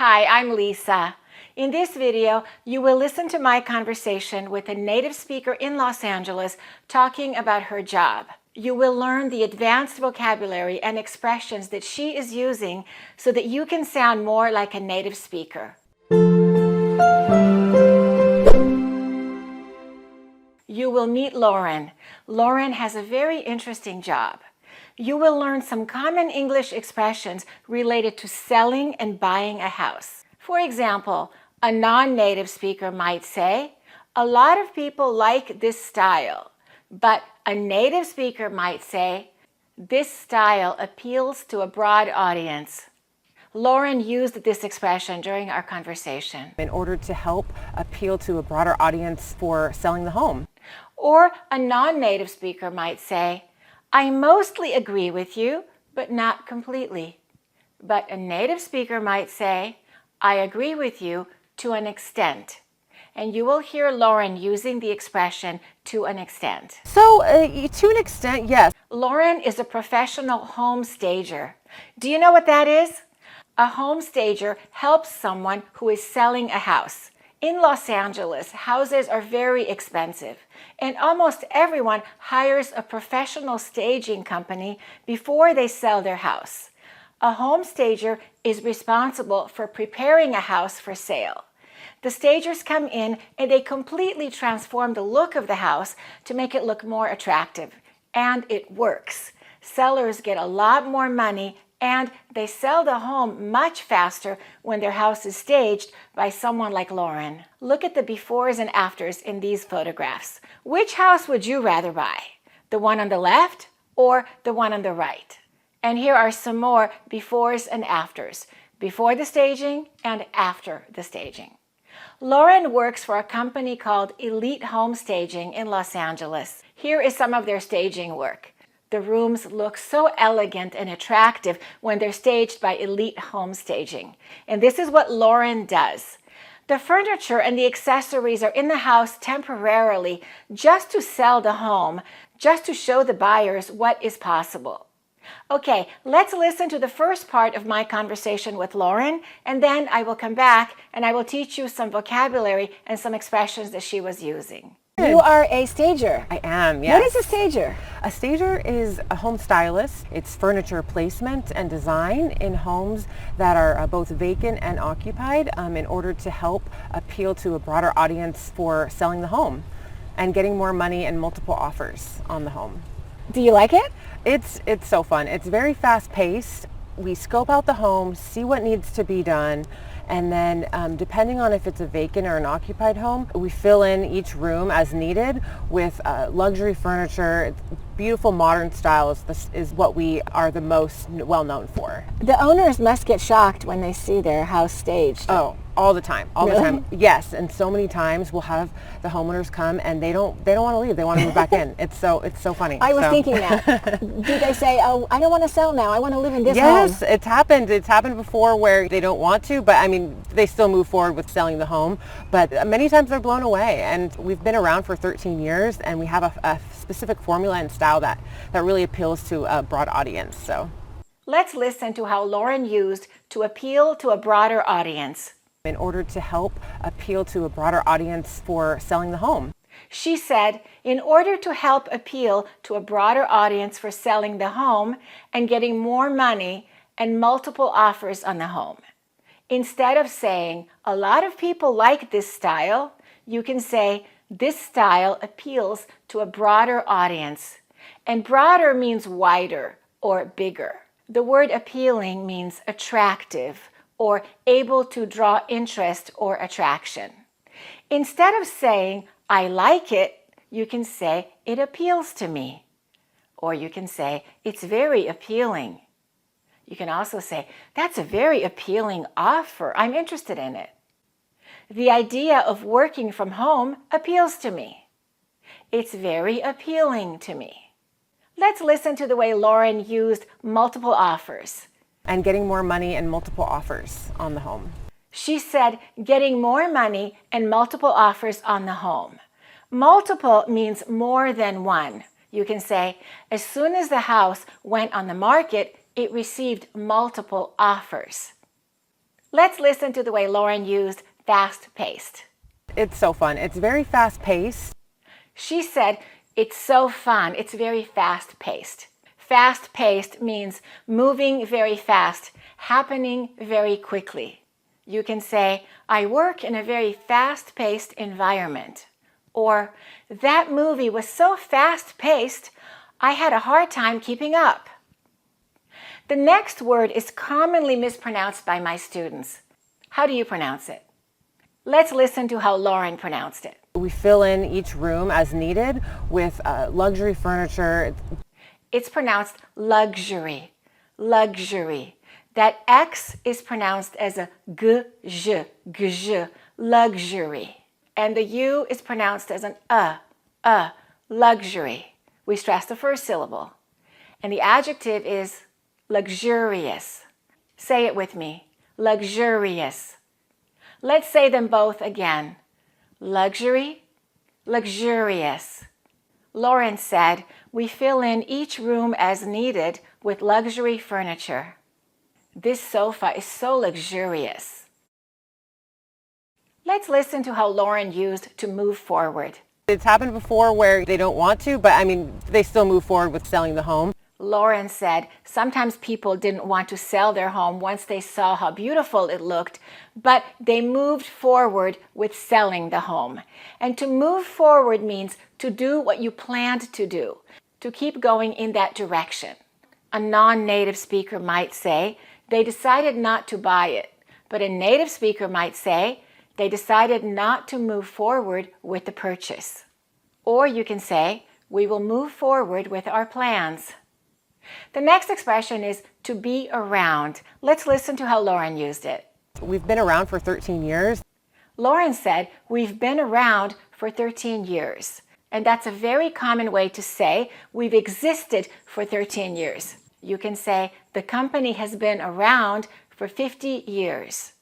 Hi, I'm Lisa. In this video, you will listen to my conversation with a native speaker in Los Angeles talking about her job. You will learn the advanced vocabulary and expressions that she is using so that you can sound more like a native speaker. You will meet Lauren. Lauren has a very interesting job. You will learn some common English expressions related to selling and buying a house. For example, a non-native speaker might say, "A lot of people like this style," but a native speaker might say, "This style appeals to a broad audience." Lauren used this expression during our conversation. In order to help appeal to a broader audience for selling the home. Or a non-native speaker might say, "I mostly agree with you, but not completely." But a native speaker might say, "I agree with you to an extent." And you will hear Lauren using the expression "to an extent." So, to an extent, yes. Lauren is a professional home stager. Do you know what that is? A home stager helps someone who is selling a house. In Los Angeles, houses are very expensive, and almost everyone hires a professional staging company before they sell their house. A home stager is responsible for preparing a house for sale. The stagers come in and they completely transform the look of the house to make it look more attractive, and it works. Sellers get a lot more money and they sell the home much faster when their house is staged by someone like Lauren. Look at the befores and afters in these photographs. Which house would you rather buy? The one on the left or the one on the right? And here are some more befores and afters, before the staging and after the staging. Lauren works for a company called Elite Home Staging in Los Angeles. Here is some of their staging work. The rooms look so elegant and attractive when they're staged by Elite Home Staging. And this is what Lauren does. The furniture and the accessories are in the house temporarily just to sell the home, just to show the buyers what is possible. Okay, let's listen to the first part of my conversation with Lauren, and then I will come back and I will teach you some vocabulary and some expressions that she was using. You are a stager. I am, yes. What is a stager? A stager is a home stylist. It's furniture placement and design in homes that are both vacant and occupied in order to help appeal to a broader audience for selling the home and getting more money and multiple offers on the home. Do you like it? It's so fun. It's very fast paced. We scope out the home, see what needs to be done, and then depending on if it's a vacant or an occupied home, we fill in each room as needed with luxury furniture. Beautiful modern style is what we are the most well known for. The owners must get shocked when they see their house staged. Oh, all the time, all Really? the time. Yes, and so many times we'll have the homeowners come and they don't want to leave. They want to move back in. It's so funny. I was thinking that. Do they say, "Oh, I don't want to sell now. I want to live in this home"? Yes, it's happened. It's happened before where they don't want to, but I mean, they still move forward with selling the home. But many times they're blown away. And we've been around for 13 years, and we have a specific formula and style that really appeals to a broad audience. So let's listen to how Lauren used to appeal to a broader audience. In order to help appeal to a broader audience for selling the home. She said, in order to help appeal to a broader audience for selling the home and getting more money and multiple offers on the home. Instead of saying, "A lot of people like this style," you can say, "This style appeals to a broader audience." And broader means wider or bigger. The word appealing means attractive or able to draw interest or attraction. Instead of saying, "I like it," you can say, "It appeals to me." Or you can say, "It's very appealing." You can also say, "That's a very appealing offer. I'm interested in it." The idea of working from home appeals to me. It's very appealing to me. Let's listen to the way Lauren used multiple offers. And getting more money and multiple offers on the home. She said, getting more money and multiple offers on the home. Multiple means more than one. You can say, as soon as the house went on the market, it received multiple offers. Let's listen to the way Lauren used fast-paced. It's so fun. It's very fast paced. She said, it's so fun. It's very fast-paced. Fast-paced means moving very fast, happening very quickly. You can say, I work in a very fast-paced environment. Or, that movie was so fast-paced, I had a hard time keeping up. The next word is commonly mispronounced by my students. How do you pronounce it? Let's listen to how Lauren pronounced it. We fill in each room as needed with luxury furniture. It's pronounced luxury, luxury. That X is pronounced as a g, luxury. And the U is pronounced as an luxury. We stress the first syllable. And the adjective is luxurious. Say it with me, luxurious. Let's say them both again. Luxury, luxurious. Lauren said, we fill in each room as needed with luxury furniture. This sofa is so luxurious. Let's listen to how Lauren used to move forward. It's happened before where they don't want to, but they still move forward with selling the home. Lauren said sometimes people didn't want to sell their home once they saw how beautiful it looked, but they moved forward with selling the home. And to move forward means to do what you planned to do, to keep going in that direction. A non-native speaker might say they decided not to buy it, but a native speaker might say they decided not to move forward with the purchase. Or you can say, we will move forward with our plans. The next expression is to be around. Let's listen to how Lauren used it. We've been around for 13 years. Lauren said, we've been around for 13 years. And that's a very common way to say we've existed for 13 years. You can say the company has been around for 50 years.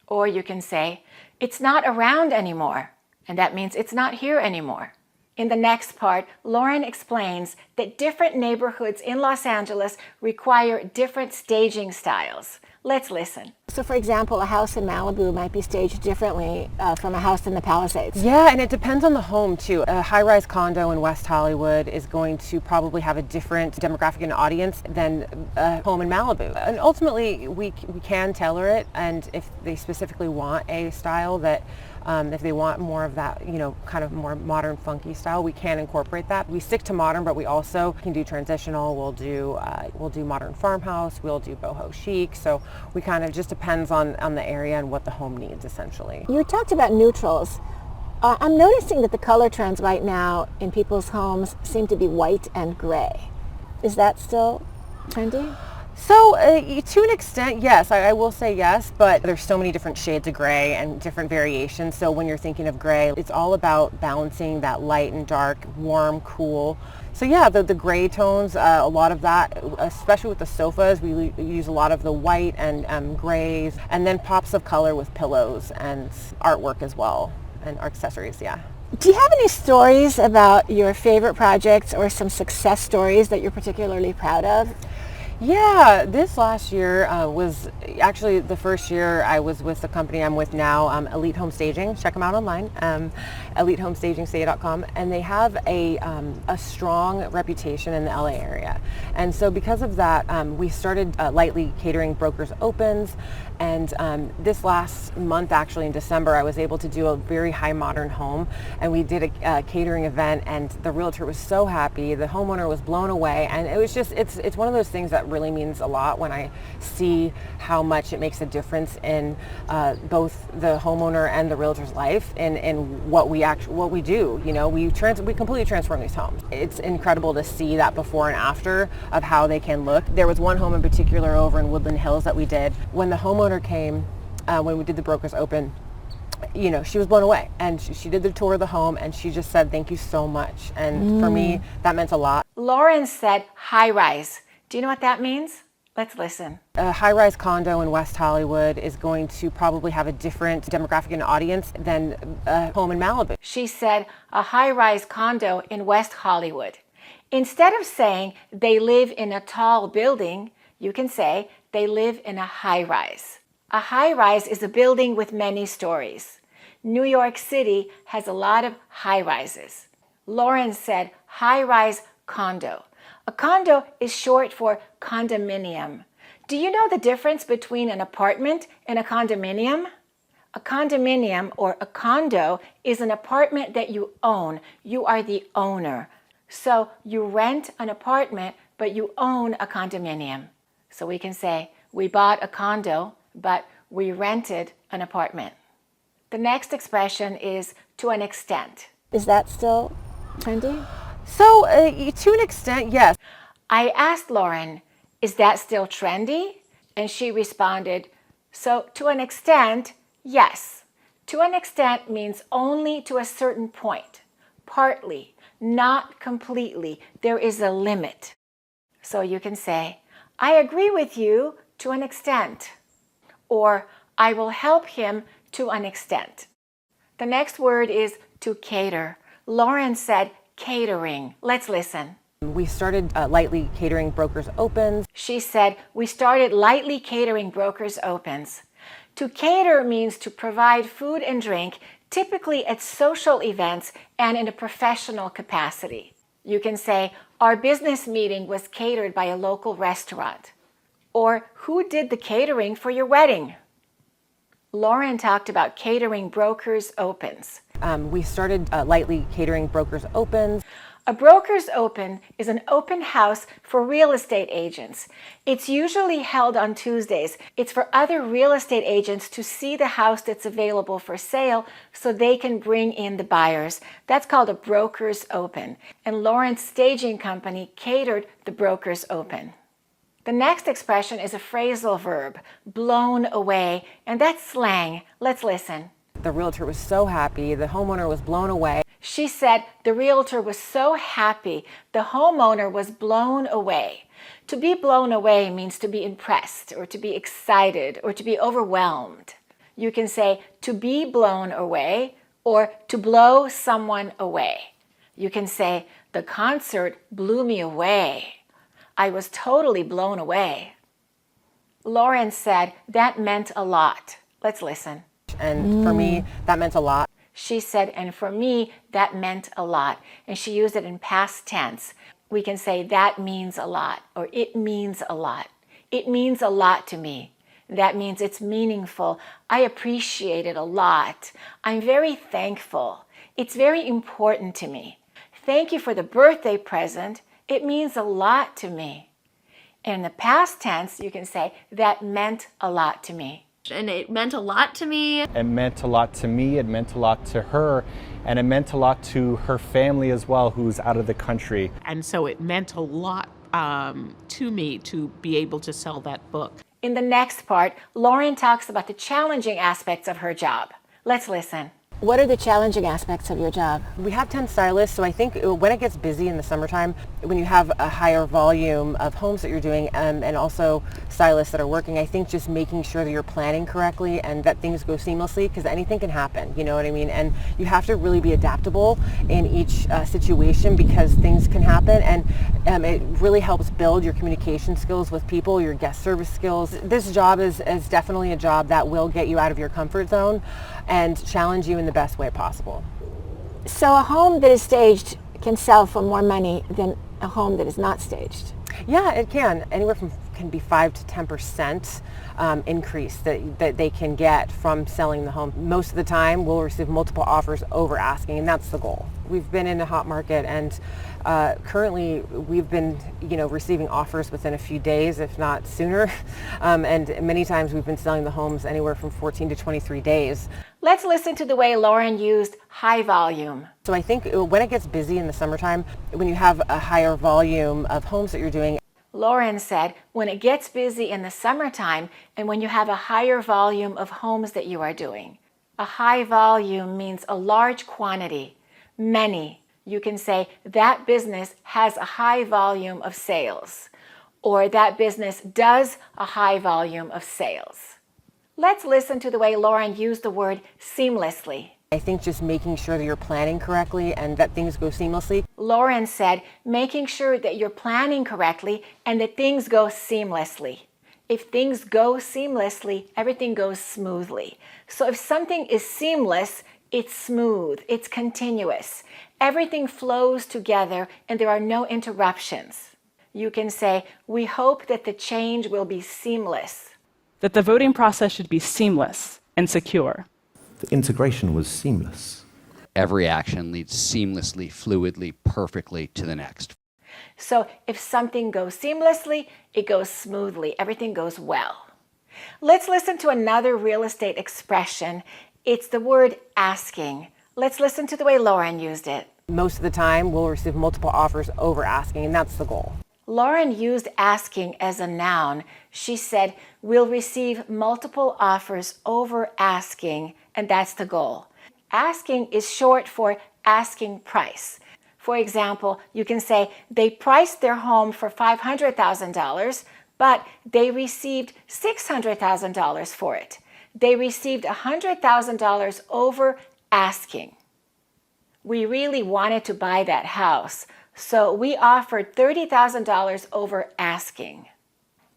Or you can say it's not around anymore. And that means it's not here anymore. In the next part, Lauren explains that different neighborhoods in Los Angeles require different staging styles. Let's listen. So for example, a house in Malibu might be staged differently from a house in the Palisades. Yeah, and it depends on the home too. A high-rise condo in West Hollywood is going to probably have a different demographic and audience than a home in Malibu. And ultimately, we can tailor it, and if they specifically want a style that if they want more of that, kind of more modern, funky style, we can incorporate that. We stick to modern, but we also can do transitional. We'll do modern farmhouse. We'll do boho chic. So we kind of just depends on the area and what the home needs, essentially. You talked about neutrals. I'm noticing that the color trends right now in people's homes seem to be white and gray. Is that still trendy? So to an extent, yes, I will say yes, but there's so many different shades of gray and different variations. So when you're thinking of gray, it's all about balancing that light and dark, warm, cool. So yeah, the gray tones, a lot of that, especially with the sofas, we use a lot of the white and grays, and then pops of color with pillows and artwork as well, and accessories, yeah. Do you have any stories about your favorite projects or some success stories that you're particularly proud of? Yeah, this last year was actually the first year I was with the company I'm with now, Elite Home Staging. Check them out online, elitehomestagingca.com, and they have a strong reputation in the LA area. And so because of that, we started lightly catering brokers opens, and this last month, actually in December, I was able to do a very high modern home, and we did a catering event, and the realtor was so happy, the homeowner was blown away, and it was just, it's one of those things that really means a lot when I see how much it makes a difference in both the homeowner and the realtor's life and what we do. We completely transform these homes. It's incredible to see that before and after of how they can look. There was one home in particular over in Woodland Hills that we did. When the homeowner came, when we did the brokers open, she was blown away, and she did the tour of the home, and she just said, thank you so much. And for me, that meant a lot. Lauren said high rise. Do you know what that means? Let's listen. A high-rise condo in West Hollywood is going to probably have a different demographic and audience than a home in Malibu. She said a high-rise condo in West Hollywood. Instead of saying they live in a tall building, you can say they live in a high-rise. A high-rise is a building with many stories. New York City has a lot of high-rises. Lauren said high-rise condo. A condo is short for condominium. Do you know the difference between an apartment and a condominium? A condominium or a condo is an apartment that you own. You are the owner. So you rent an apartment, but you own a condominium. So we can say, we bought a condo, but we rented an apartment. The next expression is to an extent. Is that still trendy? So to an extent, yes. I asked Lauren, is that still trendy? And she responded, so to an extent, yes. To an extent means only to a certain point, partly, not completely. There is a limit. So you can say, I agree with you to an extent, or I will help him to an extent. The next word is to cater. Lauren said catering. Let's listen. We started lightly catering brokers opens. She said, we started lightly catering brokers opens. To cater means to provide food and drink, typically at social events and in a professional capacity. You can say, our business meeting was catered by a local restaurant. Or, who did the catering for your wedding? Lauren talked about catering brokers opens. We started lightly catering brokers opens. A broker's open is an open house for real estate agents. It's usually held on Tuesdays. It's for other real estate agents to see the house that's available for sale so they can bring in the buyers. That's called a broker's open. And Lauren's staging company catered the broker's open. The next expression is a phrasal verb, blown away, and that's slang. Let's listen. The realtor was so happy. The homeowner was blown away. She said the realtor was so happy, the homeowner was blown away. To be blown away means to be impressed or to be excited or to be overwhelmed. You can say to be blown away or to blow someone away. You can say the concert blew me away. I was totally blown away. Lauren said that meant a lot. Let's listen. And for me, that meant a lot. She said, and for me, that meant a lot. And she used it in past tense. We can say that means a lot or it means a lot. It means a lot to me. That means it's meaningful. I appreciate it a lot. I'm very thankful. It's very important to me. Thank you for the birthday present. It means a lot to me. And in the past tense, you can say that meant a lot to me. And it meant a lot to me. It meant a lot to me, it meant a lot to her, and it meant a lot to her family as well, who's out of the country. And so it meant a lot to me to be able to sell that book. In the next part, Lauren talks about the challenging aspects of her job. Let's listen. What are the challenging aspects of your job? We have 10 stylists, so I think when it gets busy in the summertime, when you have a higher volume of homes that you're doing and also stylists that are working, I think just making sure that you're planning correctly and that things go seamlessly, because anything can happen, you know what I mean? And you have to really be adaptable in each situation because things can happen, and it really helps build your communication skills with people, your guest service skills. This job is definitely a job that will get you out of your comfort zone and challenge you in the best way possible. So a home that is staged can sell for more money than a home that is not staged. Yeah, it can. Anywhere from can be 5 to 10% increase that they can get from selling the home. Most of the time, we'll receive multiple offers over asking, and that's the goal. We've been in a hot market, and currently we've been, receiving offers within a few days, if not sooner. And many times we've been selling the homes anywhere from 14 to 23 days. Let's listen to the way Lauren used high volume. So I think when it gets busy in the summertime, when you have a higher volume of homes that you're doing. Lauren said, when it gets busy in the summertime and when you have a higher volume of homes that you are doing. A high volume means a large quantity, many. You can say that business has a high volume of sales, or that business does a high volume of sales. Let's listen to the way Lauren used the word seamlessly. I think just making sure that you're planning correctly and that things go seamlessly. Lauren said, making sure that you're planning correctly and that things go seamlessly. If things go seamlessly, everything goes smoothly. So if something is seamless, it's smooth, it's continuous. Everything flows together and there are no interruptions. You can say, we hope that the change will be seamless. That the voting process should be seamless and secure. The integration was seamless. Every action leads seamlessly, fluidly, perfectly to the next. So if something goes seamlessly, it goes smoothly. Everything goes well. Let's listen to another real estate expression. It's the word asking. Let's listen to the way Lauren used it. Most of the time, we'll receive multiple offers over asking, and that's the goal. Lauren used asking as a noun. She said, we'll receive multiple offers over asking, and that's the goal. Asking is short for asking price. For example, you can say they priced their home for $500,000, but they received $600,000 for it. They received $100,000 over asking. We really wanted to buy that house, so we offered $30,000 over asking.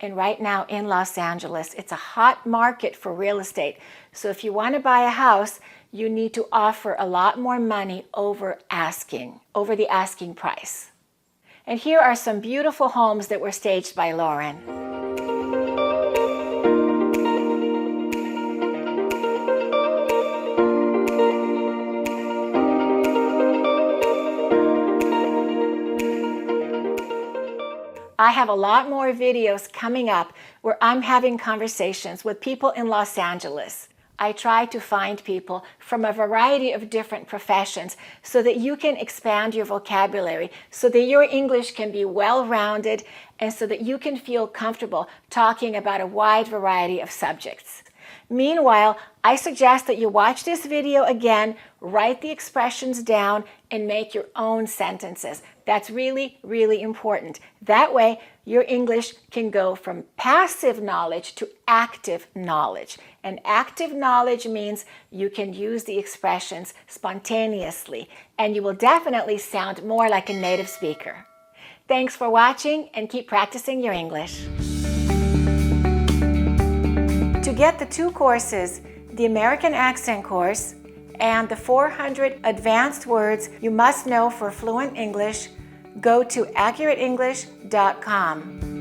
And right now in Los Angeles, it's a hot market for real estate. So if you want to buy a house, you need to offer a lot more money over asking, over the asking price. And here are some beautiful homes that were staged by Lauren. I have a lot more videos coming up where I'm having conversations with people in Los Angeles. I try to find people from a variety of different professions so that you can expand your vocabulary, so that your English can be well-rounded, and so that you can feel comfortable talking about a wide variety of subjects. Meanwhile, I suggest that you watch this video again, write the expressions down, and make your own sentences. That's really, really important. That way, your English can go from passive knowledge to active knowledge. And active knowledge means you can use the expressions spontaneously, and you will definitely sound more like a native speaker. Thanks for watching, and keep practicing your English. To get the 2 courses, the American Accent course and the 400 advanced words you must know for fluent English, go to AccurateEnglish.com.